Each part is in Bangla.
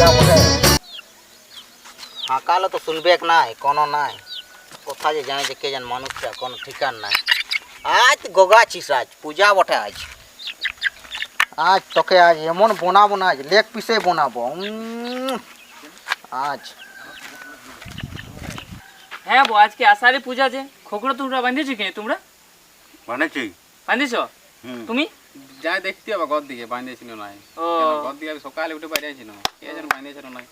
বলে হাঁকালে তো শুনবে নাই কোনো নাই কোথা যে জানে যে কে জান মানুষটা কোনো ঠিকান নাই আজ গোগাছিস আজ পূজা বটে আজ তোকে আজ এমন বানাবো না আজ লেগ পিসে বানাবো আজ হ্যাঁ বো আজকে আষাঢ়ি পূজা যে খোকড়ো তোমরা বাঁধিয়েছো কি তোমরা বানাইছি বাঁধিয়েছো তুমি যাই দেখতে হবে ঘর দিকে বাঁধিয়েছিল নাই ও ঘর দিকে আমি সকালে উঠে বাইরেছিল কে যেন বাঁধিয়েছিল নাই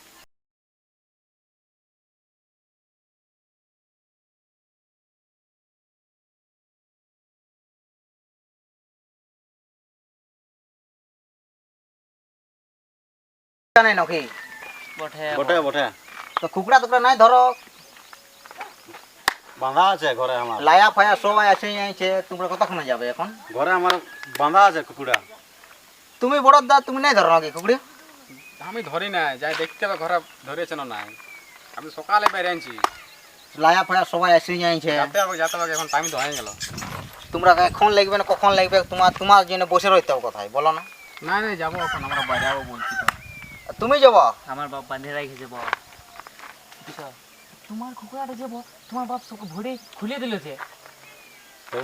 নাই নাকি বটে বটে বটে তো কুকুরা টুকরা নাই ধরো বাঁধা আছে ঘরে আমার লায়া ফায়া সবাই আছে আইছে তোমরা কতক্ষণে যাবে এখন ঘরে আমার বাঁধা আছে কুকুরা তুমি বড় দা তুমি নাই ধরো নাকি কুকুরি আমি ধরি নাই যাই দেখতে হবে ঘরে ধরেছে না নাই আমি সকালে বাইরে আনছি লায়া ফায়া সবাই আছে আইছে যেতে হবে এখন টাইম তো হয়ে গেল তোমরা এখন লাগবে না কখন লাগবে তোমার জন্য বসে রইতে হবে কোথায় বলো না না না যাবো এখন আমরা বাইরে যাবো বলছি তো তুমি যাবো আমার বাপ বাঁধে রাখেছে বল তোমার কুকুরাটা যাবো তোমার বাপ সব ভরে খুলে দিল যে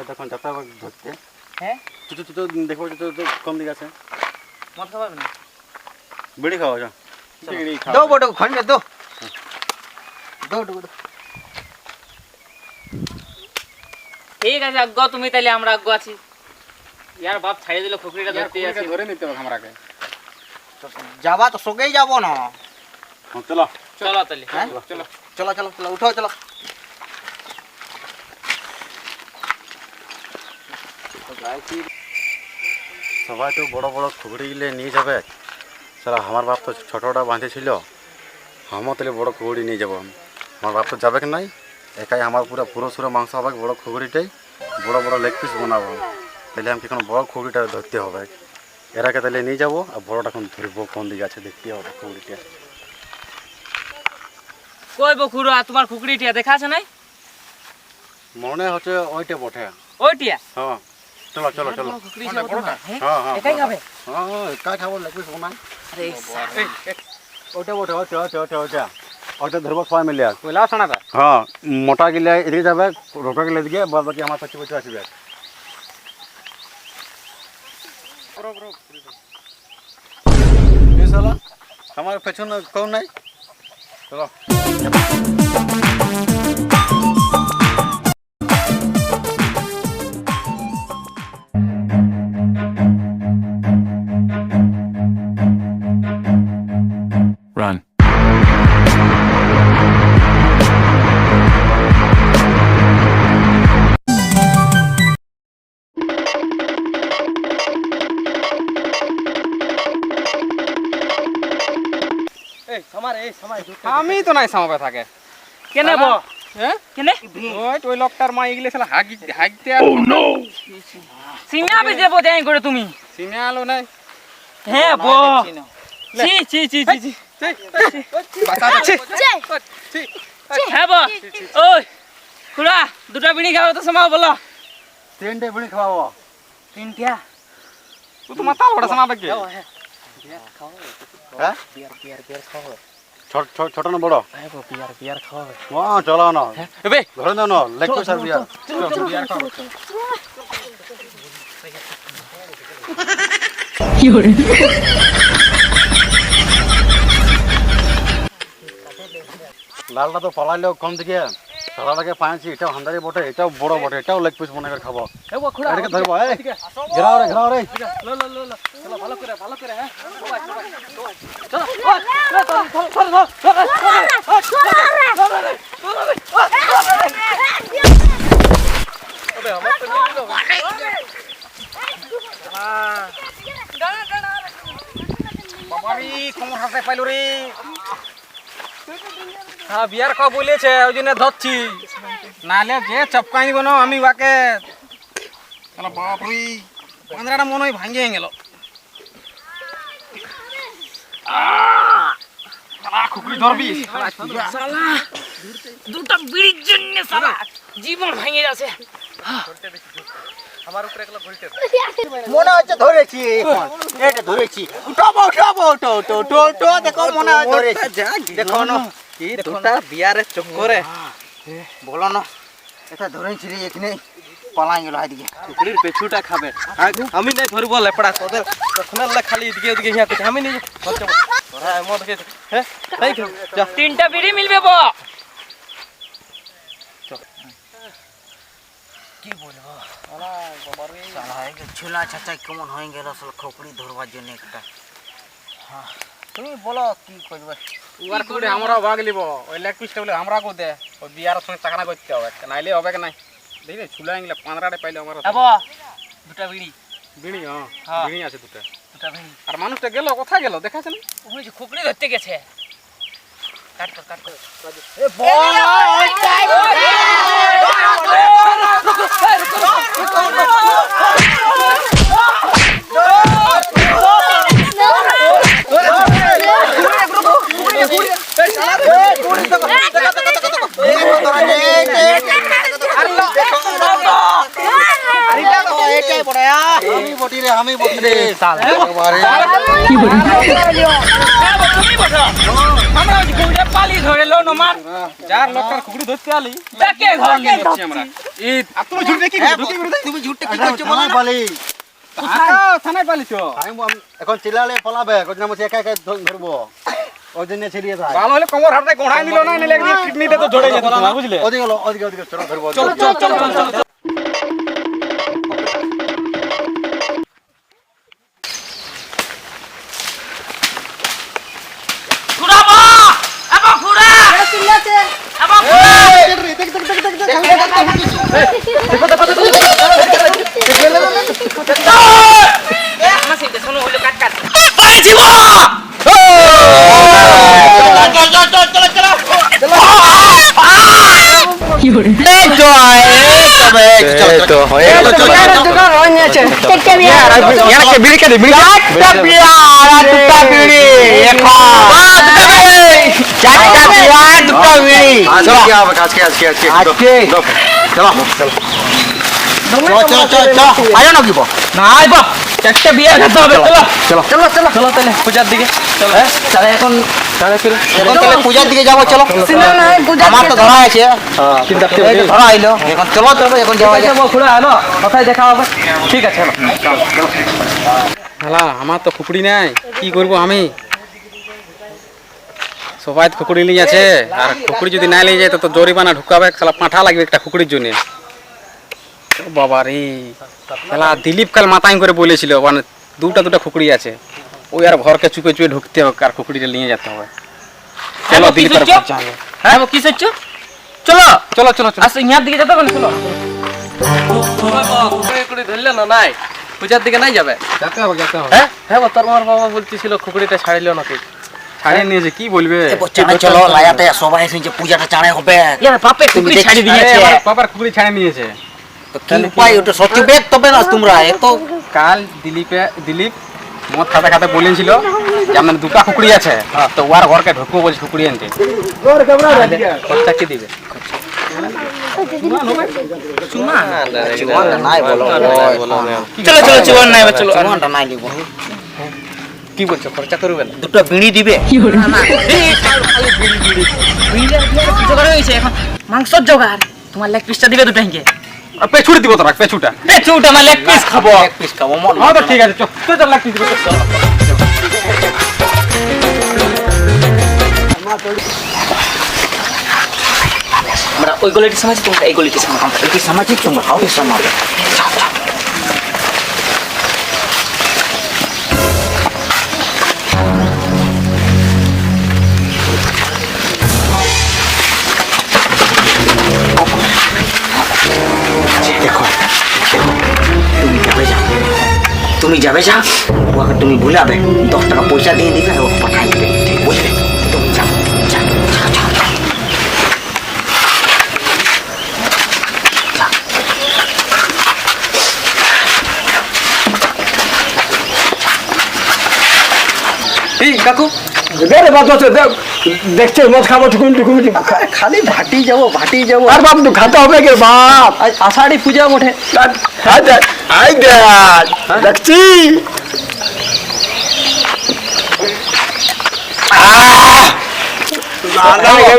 তখন যেতে হবে ধরতে হ্যাঁ তো দেখো তো কম দিকে আছে মদ খাবার না বিড়ি খাওয়া যা বিড়ি খাও দো বড় খন্ডে দো দো দো ঠিক আছে আজ্ঞা তুমি তাহলে আমরা আজ্ঞা আছি ইয়ার বাপ ছাড়িয়ে দিল খুকরিটা ধরতে আসি ধরে নিতে হবে আমরাকে যাবা তো সকেই যাবো না চলো চলো তাহলে হ্যাঁ চলো চলো চলো চলো উঠো চলো সবাই তো বড় বড় খুবড়ি গিলে নিয়ে যাবে সারা আমার বাপ তো ছোটটা বাঁধেছিল আমিও তাহলে বড় খুবড়ি নিয়ে যাবো আমার বাপ তো যাবে কি নাই একাই আমার পুরো সুরো মাংস হবে বড় খুবড়িটাই বড় বড় লেগ পিস বানাবো তাহলে আমাকে এখন বড় খুবড়িটা ধরতে হবে এরাকে তাহলে নিয়ে যাবো আর বড়টা এখন ধরবো কোন দিকে আছে দেখতে হবে খুবড়িটা কই বকুড়া তোমার খুকরিটিয়া দেখা আছে নাই মনে হচ্ছে ওইটা বটে ওইটিয়া হ্যাঁ চলো চলো চলো খুকরি ছিল বড়টা হ্যাঁ হ্যাঁ হ্যাঁ একাই খাবে হ্যাঁ একাই খাবো লেগ পিস বানাই আরে ওইটা বটে ওইটা ওইটা ধরবো সবাই মিলে কইলা শোনাটা হ্যাঁ মোটা গিলে এদিকে যাবে রোটা গিলে এদিকে বাদ বাকি আমার পাশে পাশে আসবে আমার পেছনে কেউ নাই চলো Run. আমি তো নাই সামাবে থাকে কেনে বো হ্যাঁ কেনে ওই লোকটার মা এগুলো শালা হাগতে সিনা বে যাবো দেই করে তুমি সিনে আলো নাই হ্যাঁ বো ছি ছি ছি ছি ছি বাতা আছে হ্যাঁ বো ওই খুড়া দুটা বিড়ি খাও তো সময় বলো তিনটে বিড়ি খাওয়াবো তিনটা তো মাথা বড় সামাবে কি হ্যাঁ বিয়ার খাও ছোট না বড় বিয়ার খাও হ্যাঁ চলো না এবে ঘরে দাও না লেগ পিস আর বিয়ার বিয়ার খাও লালটা তো পালাইলো কম দিকে সাদাটাকে পাইছি এটাও হান্দারি বটে এটাও বড় বটে এটাও লেগ পিস মনে করে খাবো এটাকে ধরবো এই ঘেরাও রে লো লো লো লো চলো ভালো করে হ্যাঁ বাবারি কোমর হাতে পাইলো রে হ্যাঁ বিয়ার খাওয়া বলেছে ওই জন্য ধরছি নাহলে যে চপকাই দিব না আমি ওকে বাপরি পাঁচরাটা মনে হয় ভাঙিয়ে গেল খুকরি ধরবি শালা দুটা বিড়ির জন্য শালা জীবন ভেঙে যাচ্ছে আমার উপরে একলা ঘুরতে মনে হচ্ছে ধরেছি এখন। এটা ধরেছি উঠাবো উঠাবো ওটো ওটো ওটো ওটো দেখো মনে হয় ধরেছি দেখো না কি দুটা বিয়ারের চক্করে বলো না এটা ধরেছি রে এখানে পালাই গেল এদিকে কুকুরের পেছুটা খাবে আমি নাই ধরবো লেপড়া তোদের তখনের লা খালি এদিকে ওদিকে হিয়া করছে আমি নেই ধরতে তোরা এমন দেখে হ্যাঁ তাই তো যা 3টা বিড়ি মিলবে বো। ছোলা চাচা কেমন হয়ে গেল আসলে খোকড়ি ধরবার জন্য একটা তুমি বলো কি করবে উয়ার কুড়ি আমরা ভাগ লিব ওই লেগ পিসটা বলে আমরা কো দে ওই বিয়ার সঙ্গে চাকানা করতে হবে নাইলে হবে কি নাই দেখি ছুলা ইংলা 15টা পাইলে আমরা আবো দুটা বিড়ি বিড়ি হ্যাঁ হ্যাঁ। বিড়ি আছে দুটো দুটা বিড়ি আর মানুষটা গেল কোথায় গেল দেখাছে না ওই যে খুকড়ি ধরতে গেছে। কাট কর কাট কর। এটাই বড় আমি বটি রে আমি বটি রে তুমি বসো। আমরা ওই যে পালি ধরে লো নমার যার লোকটার কুকুরি ধরতে আলি দেখে ঘর নিয়ে করছি আমরা এই আর তুমি ঝুট দেখি ঢুকি করে তুমি ঝুটে কি করছো বলো না বলি থানায় পালিছো এখন চিল্লালে পলাবে কোথাও আমি একা একা ধরবো ওই জন্য ছেড়িয়ে থাক ভালো হলে কোমর হাতে গোড়াই নিল না নিলে একদিন কিডনিতে তো জড়ে যেত না বুঝলে ওদিকে ওদিকে ওদিকে চলো ধরবো চলো চলো চলো চলো ঘুরাবো আবো ঘুরা আবো আমার সিনতে শোনো হলো কাট কাট পাইছি গো আয় না কি না আইবো চারটা বিয়ে খেতে হবে চলো চলো চলো চলো তাহলে পূজার দিকে চলো তাহলে এখন এখন তাহলে পূজার দিকে যাবো চলো আমার তো ধরা আছে এই যে ধরা আইলো এখন চলো চলো এখন যাওয়া যায় ঘুরে আলো কোথায় দেখা হবে ঠিক আছে হ্যালা আমার তো খুকুড়ি নাই কি করব আমি সবাই তো খুকুড়ি নিয়ে আছে আর খুকুড়ি যদি না নিয়ে যায় তো জরিমানা ঢুকাবে শালা পাঁঠা লাগবে একটা খুকুড়ির জন্য বাবা রে শালা দিলীপ কাল মাথায় করে বলেছিল মানে দুটা খুকুড়ি আছে ওই আর ঘরকে চুপে চুপে ঢুকতে হবে আর খুকুড়িটা নিয়ে যেতে হবে চলো দিলীপের ঘর যাবে হ্যাঁ কি সচ্ছ চলো চলো চলো চলো আচ্ছা ইয়ার দিকে যেতে হবে চলো খুকুড়ি ধরলে না নাই পূজার দিকে নাই যাবে যেতে হবে যেতে হবে হ্যাঁ হ্যাঁ তোর মার বাবা বলতেছিল খুকুড়িটা ছাড়িল নাকি ছাড়িয়ে নিয়েছে কি বলবে চানে চলো লায়াতে সবাই এসে পূজাটা চানে হবে ইয়ার বাপে কুকুরি ছাড়ি দিয়েছে আরে, আমার বাবার খুকুড়ি ছাড়িয়ে নিয়েছে তো কি উপায় ওটা সত্যি বেদ তবে না তোমরা এত কাল দিলীপ মদ খাতে খাতে বলেছিল যে আপনার দুটা খুকুড়ি আছে তো ওর ঘরকে ঢুকবো বলছে খুকুড়ি আনতে খরচা কি দিবে চুয়ানটা নাই বলো চলো চলো চুয়ান নাই চলো চুয়ানটা নাই লিব কি বলছো খরচা করবে না দুটো বিড়ি দিবে জোগাড় হয়েছে এখন মাংসর জোগাড় তোমার লেগ পিসটা দিবে দুটো হিঙ্গে পেছুড়ে দিব তোরা পেছুটা চুটা আমার লেগ পিস খাবো এক পিস খাবো মন হ্যাঁ তো ঠিক আছে চল চল লাগতে দিব চল আমরা ওই গলিটির সময় তোমরা এই গলিটির সময় কি সামাজিক তোমরা হাউ সমাজ তুমি যাবে যা ওকে তুমি ভুলাবে 10 টাকা পয়সা দিয়ে দিবে ও পাঠাই দিবে বুঝলে তুমি যাও যাও যাও এই কাকু দে রে বাদ দে দেখছে মদ খাবো ঠুকুন ঠুকুন খালি ভাটি যাবো আর বাপ তো খাতে হবে কে বাপ আজ আষাঢ়ি পূজা বটে আই দেখ দেখছি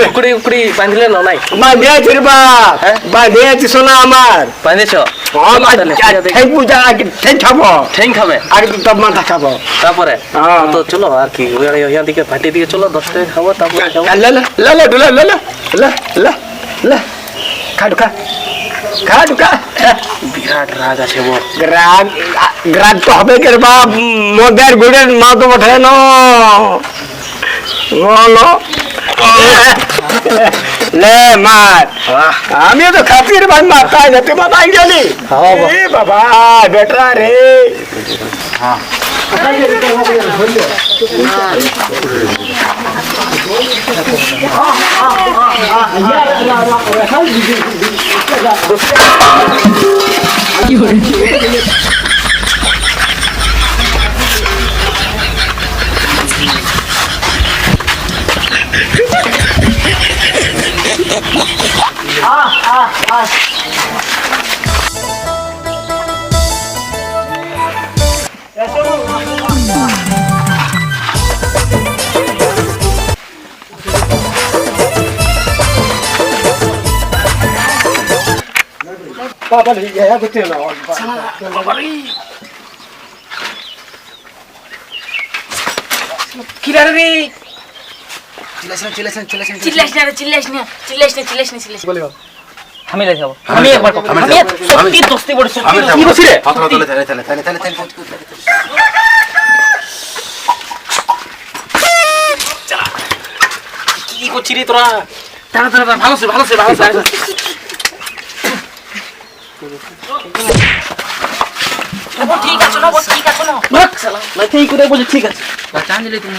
কুকুরি কুকুরি বাঁধলে না নাই বাঁধিয়েছি রে বাপ বাঁধিয়েছি সোনা আমার বাঁধেছ ঠেং পূজা আগে ঠেং খাবো ঠেং খাবে আগে তো তব মাথা খাবো তারপরে হ্যাঁ। তো চলো আর কি यहाँ দিকে ভাটি দিকে চলো 10 টাকা খাবো তারপরে যাবো লে লে লে লে লে লে লে লে লে খা ঢুকা খা ঢুকা বিরাট রাগ আছে বো গ্রাগ গ্রাগ তো হবে কে রে বাপ মদের গুড়ের মা তো বঠে নো নো লে মার আমিও তো খাতি রে ভাই মারতা যেতে বাবা আই গেলি এ বাবা বেটা রে বাবা রে ইয়া করতে না আমি লে যাবো আমি একবার কথা আমি সত্যি দোস্তি বড় সত্যি কি বলছি রে কি করছিস রে তোরা তাড়া ভালো সে ঠিক আছে না ঠিক আছে না না ঠিক করে বলে ঠিক আছে চাঞ্জলি তুমি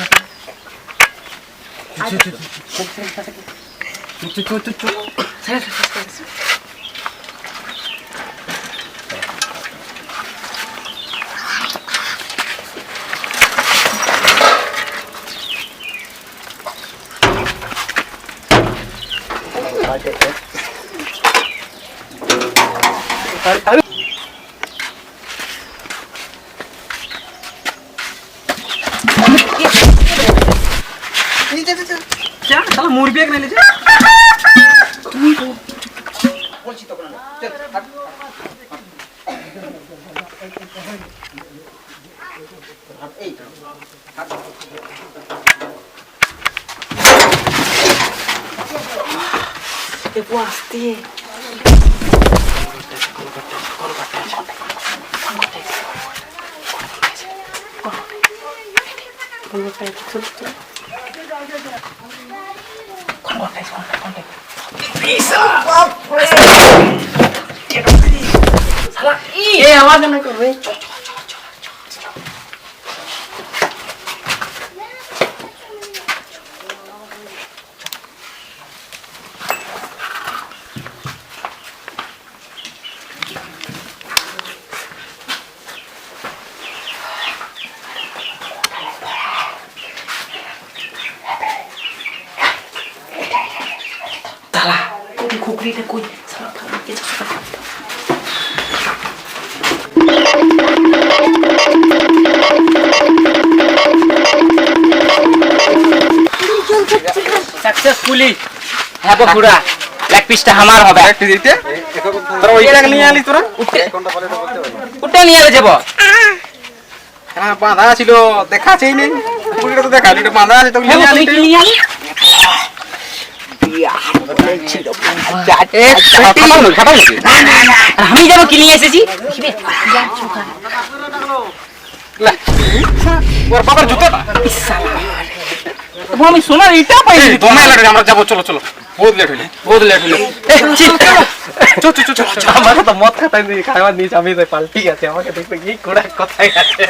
মুরবি এক নাইলে এ আওয়াজ না করবে খুকরিটা কই সারা খালি কে सक्सेसफुली है बकुड़ा लेग पीसটা আমার হবে একটু দিতে তোরা ওইটা নিয়ে আলি তোরা উঠে নিয়ে যাব হ্যাঁ বাঁধা ছিল দেখাছেই নেই পুরোটা তো দেখা এটা বাঁধা আছে তো নিয়ে আলি আমি যাব কি নিয়ে এসেছি ওর বাবার জুতোটা আমি সোনার ইটা পাইছি দমে লাগে আমরা যাব চলো চলো বহুত লেট হইলো আমার তো মদ খাতাই দিয়ে খাওয়া নিয়েছি আমি তো পাল্টি গেছে আমাকে দেখতে কি কোড়া কথাই আছে